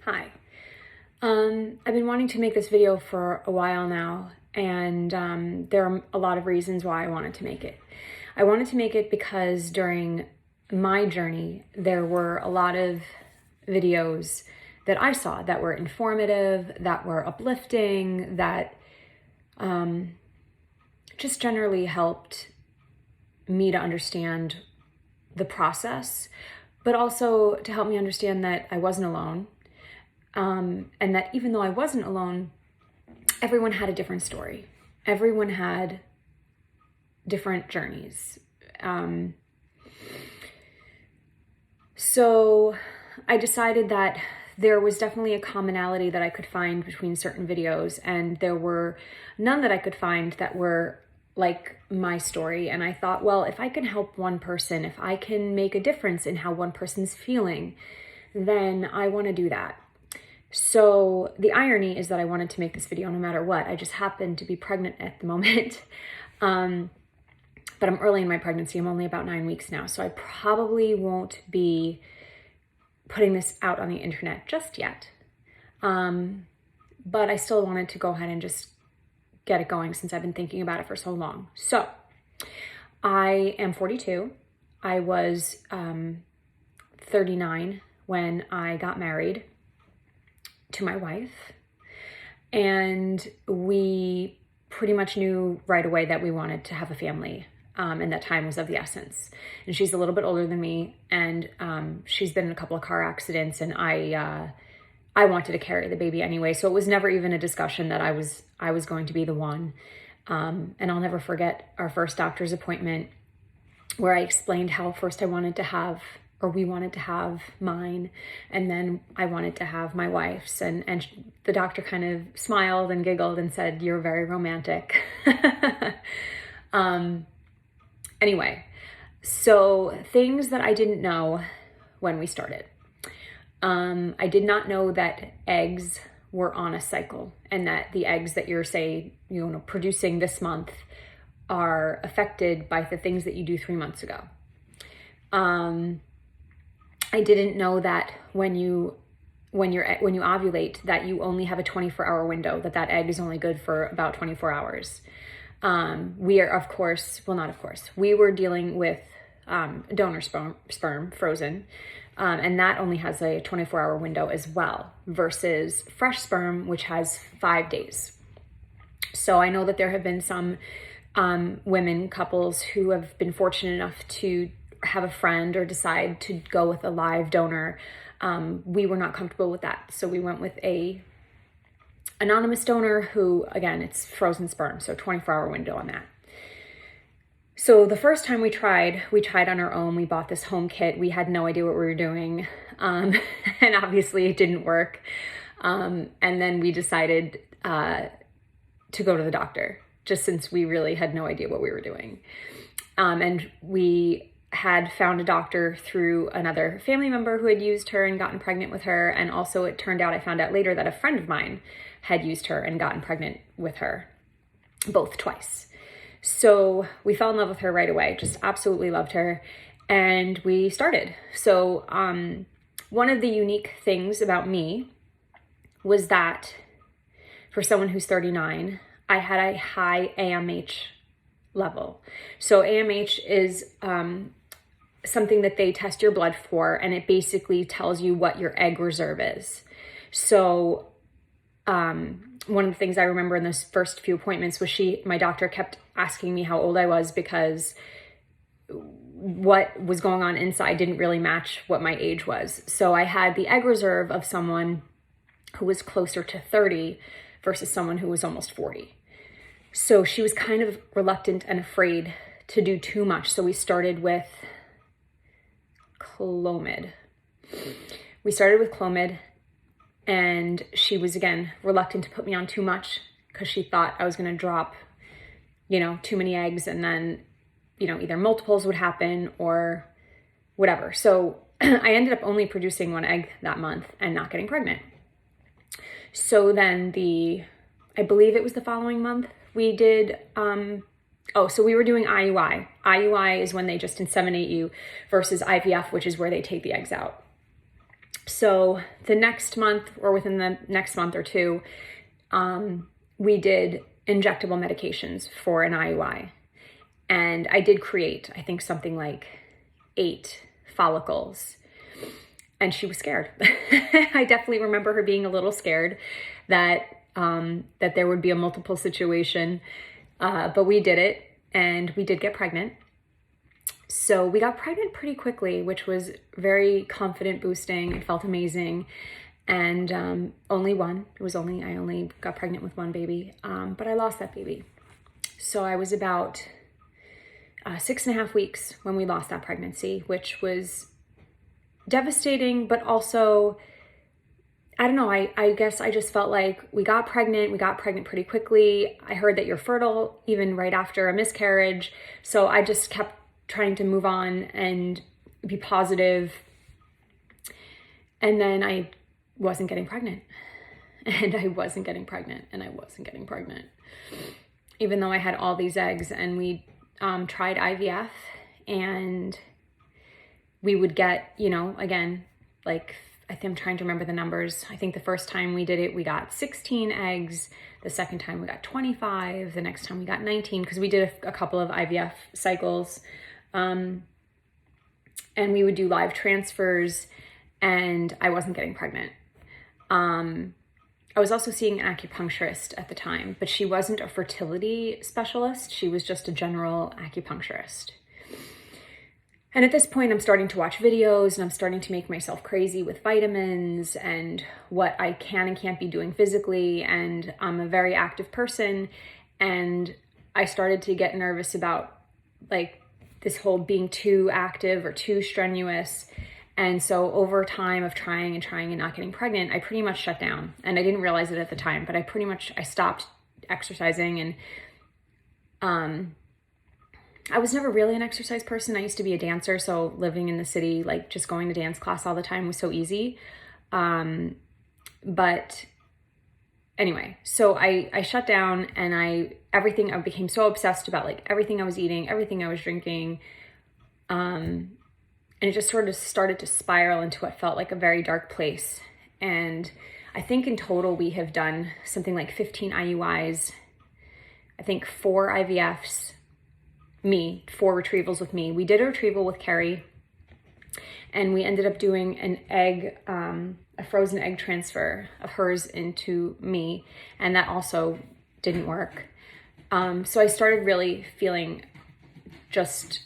Hi. I've been wanting to make this video for a while now, and there are a lot of reasons why I wanted to make it. I wanted to make it because during my journey, there were a lot of videos that I saw that were informative, that were uplifting, that just generally helped me to understand the process, but also to help me understand that I wasn't alone. And that even though I wasn't alone, everyone had a different story. Everyone had different journeys. So I decided that there was definitely a commonality that I could find between certain videos, and there were none that I could find that were like my story. And I thought, well, if I can help one person, if I can make a difference in how one person's feeling, then I want to do that. So the irony is that I wanted to make this video no matter what. I just happened to be pregnant at the moment. But I'm early in my pregnancy. I'm only about 9 weeks now. So I probably won't be putting this out on the internet just yet. But I still wanted to go ahead and just get it going since I've been thinking about it for so long. So I am 42. I was 39 when I got married to my wife, and we pretty much knew right away that we wanted to have a family, and that time was of the essence. And she's a little bit older than me, and she's been in a couple of car accidents, and I wanted to carry the baby anyway, so it was never even a discussion that I was going to be the one. And I'll never forget our first doctor's appointment where I explained how first we wanted to have mine, and then I wanted to have my wife's, and the doctor kind of smiled and giggled and said, "You're very romantic." Anyway, so things that I didn't know when we started. I did not know that eggs were on a cycle, and that the eggs that you're producing this month are affected by the things that you do 3 months ago. I didn't know that when you ovulate, that you only have a 24-hour window, that egg is only good for about 24 hours. We were dealing with donor sperm, frozen, and that only has a 24-hour window as well, versus fresh sperm, which has 5 days. So I know that there have been some couples who have been fortunate enough to have a friend or decide to go with a live donor. We were not comfortable with that, so we went with a anonymous donor who, again, it's frozen sperm, so 24-hour window on that. So the first time we tried on our own. We bought this home kit. We had no idea what we were doing, and obviously it didn't work. And then we decided to go to the doctor, just since we really had no idea what we were doing. And we had found a doctor through another family member who had used her and gotten pregnant with her. And also it turned out, I found out later, that a friend of mine had used her and gotten pregnant with her, both twice. So we fell in love with her right away, just absolutely loved her. And we started. So one of the unique things about me was that for someone who's 39, I had a high AMH level. So AMH is something that they test your blood for, and it basically tells you what your egg reserve is. So one of the things I remember in those first few appointments was my doctor kept asking me how old I was, because what was going on inside didn't really match what my age was. So I had the egg reserve of someone who was closer to 30 versus someone who was almost 40. So she was kind of reluctant and afraid to do too much. So we started with Clomid. And she was, again, reluctant to put me on too much, because she thought I was going to drop, too many eggs, and then, either multiples would happen or whatever. So I ended up only producing 1 egg that month and not getting pregnant. So then I believe it was the following month, we did, so we were doing IUI. IUI is when they just inseminate you, versus IVF, which is where they take the eggs out. So the next month, or within the next month or two, we did injectable medications for an IUI. And I did create, I think, something like 8 follicles. And she was scared. I definitely remember her being a little scared that there would be a multiple situation. But we did it, and we did get pregnant. So we got pregnant pretty quickly, which was very confident boosting. It felt amazing. And only one. I only got pregnant with one baby, but I lost that baby. So I was about 6.5 weeks when we lost that pregnancy, which was devastating, but also, I don't know, I guess I just felt like we got pregnant pretty quickly. I heard that you're fertile even right after a miscarriage. So I just kept trying to move on and be positive. And then I wasn't getting pregnant. And I wasn't getting pregnant. And I wasn't getting pregnant. Even though I had all these eggs, and we tried IVF, and we would get, again, like, I think I'm trying to remember the numbers. I think the first time we did it, we got 16 eggs. The second time we got 25. The next time we got 19, because we did a couple of IVF cycles. And we would do live transfers, and I wasn't getting pregnant. I was also seeing an acupuncturist at the time, but she wasn't a fertility specialist. She was just a general acupuncturist. And at this point, I'm starting to watch videos, and I'm starting to make myself crazy with vitamins and what I can and can't be doing physically. And I'm a very active person, and I started to get nervous about like this whole being too active or too strenuous. And so over time of trying and not getting pregnant, I pretty much shut down. And I didn't realize it at the time, but I stopped exercising. And I was never really an exercise person. I used to be a dancer, so living in the city, like just going to dance class all the time was so easy. But anyway, so I shut down, and I became so obsessed about like everything I was eating, everything I was drinking. And it just sort of started to spiral into what felt like a very dark place. And I think in total we have done something like 15 IUIs, I think 4 IVFs, 4 retrievals with me. We did a retrieval with Carrie, and we ended up doing an egg, a frozen egg transfer of hers into me, and that also didn't work. So I started really feeling just,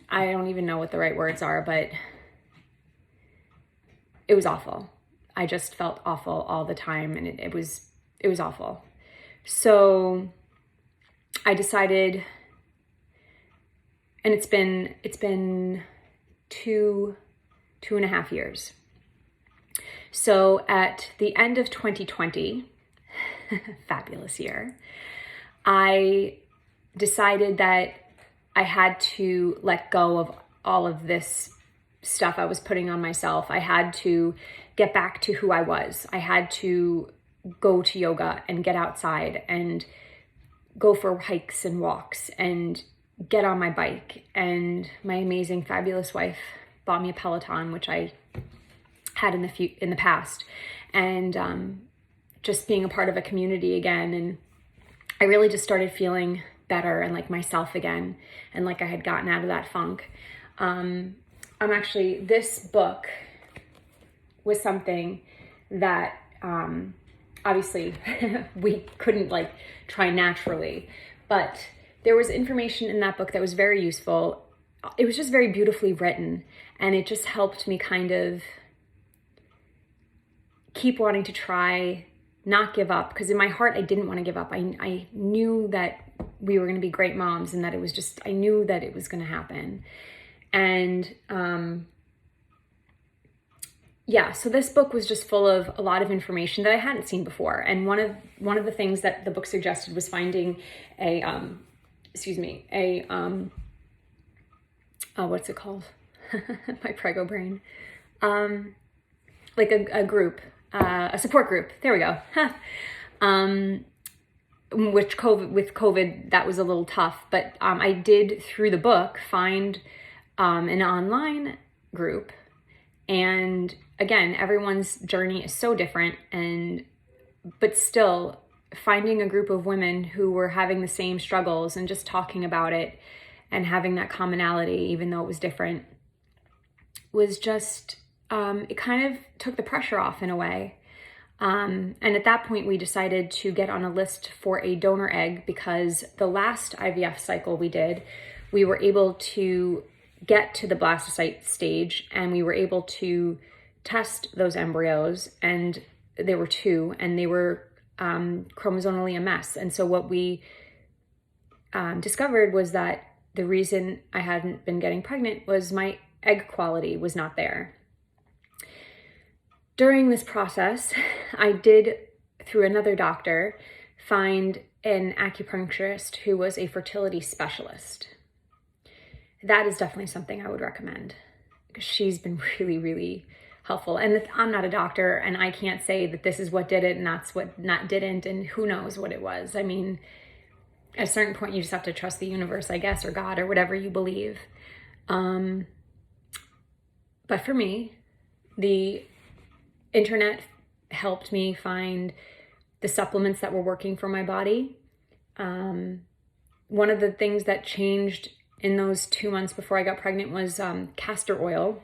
I don't even know what the right words are, but it was awful. I just felt awful all the time, and it was awful. So I decided, and it's been 2.5 years. So at the end of 2020, fabulous year, I decided that I had to let go of all of this stuff I was putting on myself. I had to get back to who I was. I had to go to yoga and get outside and go for hikes and walks and get on my bike. And my amazing, fabulous wife bought me a Peloton, which I had in the past, and just being a part of a community again. And I really just started feeling better and like myself again, and like I had gotten out of that funk. This book was something that obviously we couldn't like try naturally, but there was information in that book that was very useful. It was just very beautifully written, and it just helped me kind of keep wanting to try, not give up, because in my heart I didn't want to give up. I knew that we were going to be great moms, and that I knew that it was going to happen. And so this book was just full of a lot of information that I hadn't seen before. And one of the things that the book suggested was finding what's it called? My prego brain. Like a group, a support group. There we go. With COVID, that was a little tough, but I did, through the book, find an online group And again, everyone's journey is so different, but still finding a group of women who were having the same struggles and just talking about it and having that commonality, even though it was different, was just, it kind of took the pressure off in a way. And at that point, we decided to get on a list for a donor egg, because the last IVF cycle we did, we were able to get to the blastocyte stage, and we were able to test those embryos, and there were 2, and they were chromosomally a mess. And so what we discovered was that the reason I hadn't been getting pregnant was my egg quality was not there. During this process, I did, through another doctor, find an acupuncturist who was a fertility specialist. That is definitely something I would recommend, because she's been really, really helpful. And I'm not a doctor, and I can't say that this is what did it and that's what not didn't, and who knows what it was. I mean, at a certain point, you just have to trust the universe, I guess, or God, or whatever you believe. But for me, the internet helped me find the supplements that were working for my body. One of the things that changed in those 2 months before I got pregnant was castor oil.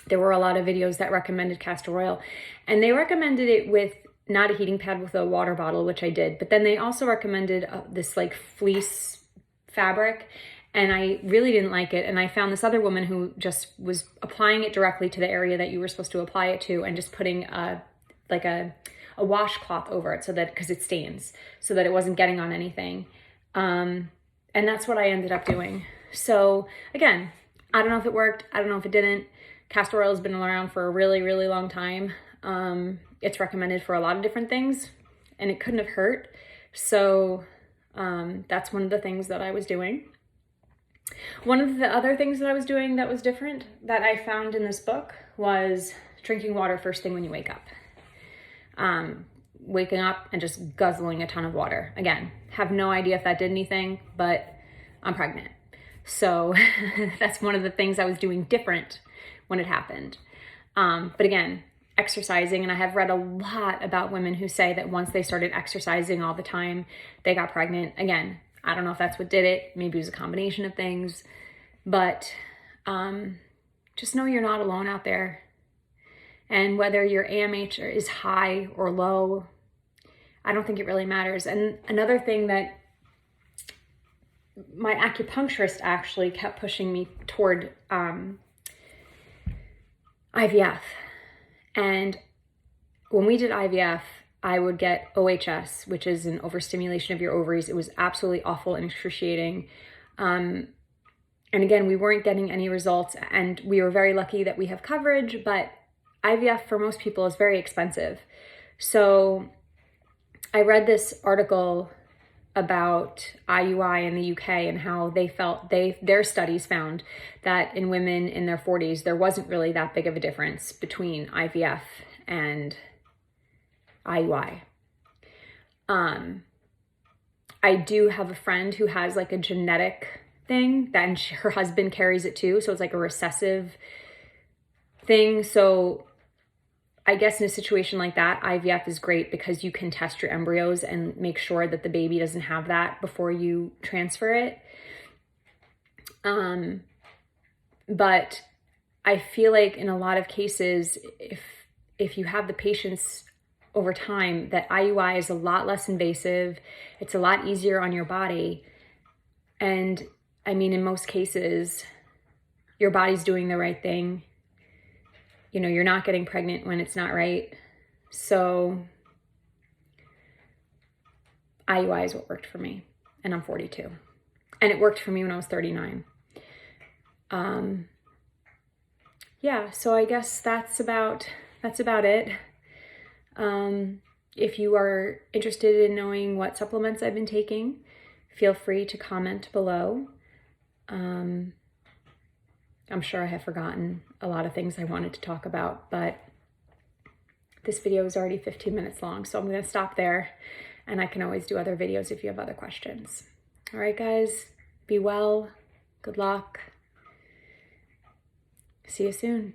There were a lot of videos that recommended castor oil, and they recommended it with not a heating pad, with a water bottle, which I did. But then they also recommended this like fleece fabric, and I really didn't like it. And I found this other woman who just was applying it directly to the area that you were supposed to apply it to, and just putting a washcloth over it, so that, because it stains, so that it wasn't getting on anything. And that's what I ended up doing. So again, I don't know if it worked. I don't know if it didn't. Castor oil has been around for a really, really long time. It's recommended for a lot of different things, and it couldn't have hurt. So that's one of the things that I was doing. One of the other things that I was doing that was different, that I found in this book, was drinking water first thing when you wake up. Waking up and just guzzling a ton of water. Again, have no idea if that did anything, but I'm pregnant. So that's one of the things I was doing different when it happened. But again, exercising, and I have read a lot about women who say that once they started exercising all the time, they got pregnant. Again, I don't know if that's what did it. Maybe it was a combination of things, but just know you're not alone out there. And whether your AMH is high or low, I don't think it really matters. And another thing that my acupuncturist actually kept pushing me toward IVF. And when we did IVF, I would get OHS, which is an overstimulation of your ovaries. It was absolutely awful and excruciating. And again, we weren't getting any results, and we were very lucky that we have coverage, but IVF for most people is very expensive. So I read this article about IUI in the UK and how they felt their studies found that in women in their 40s, there wasn't really that big of a difference between IVF and IUI. I do have a friend who has like a genetic thing, that her husband carries it too. So it's like a recessive thing. So I guess in a situation like that, IVF is great because you can test your embryos and make sure that the baby doesn't have that before you transfer it. But I feel like in a lot of cases, if you have the patience over time, that IUI is a lot less invasive. It's a lot easier on your body. And I mean, in most cases, your body's doing the right thing. You know, you're not getting pregnant when it's not right. So IUI is what worked for me, and I'm 42. And it worked for me when I was 39. Yeah, so I guess that's about it. If you are interested in knowing what supplements I've been taking, feel free to comment below. I'm sure I have forgotten a lot of things I wanted to talk about, but this video is already 15 minutes long, so I'm going to stop there, and I can always do other videos if you have other questions. All right, guys, be well. Good luck. See you soon.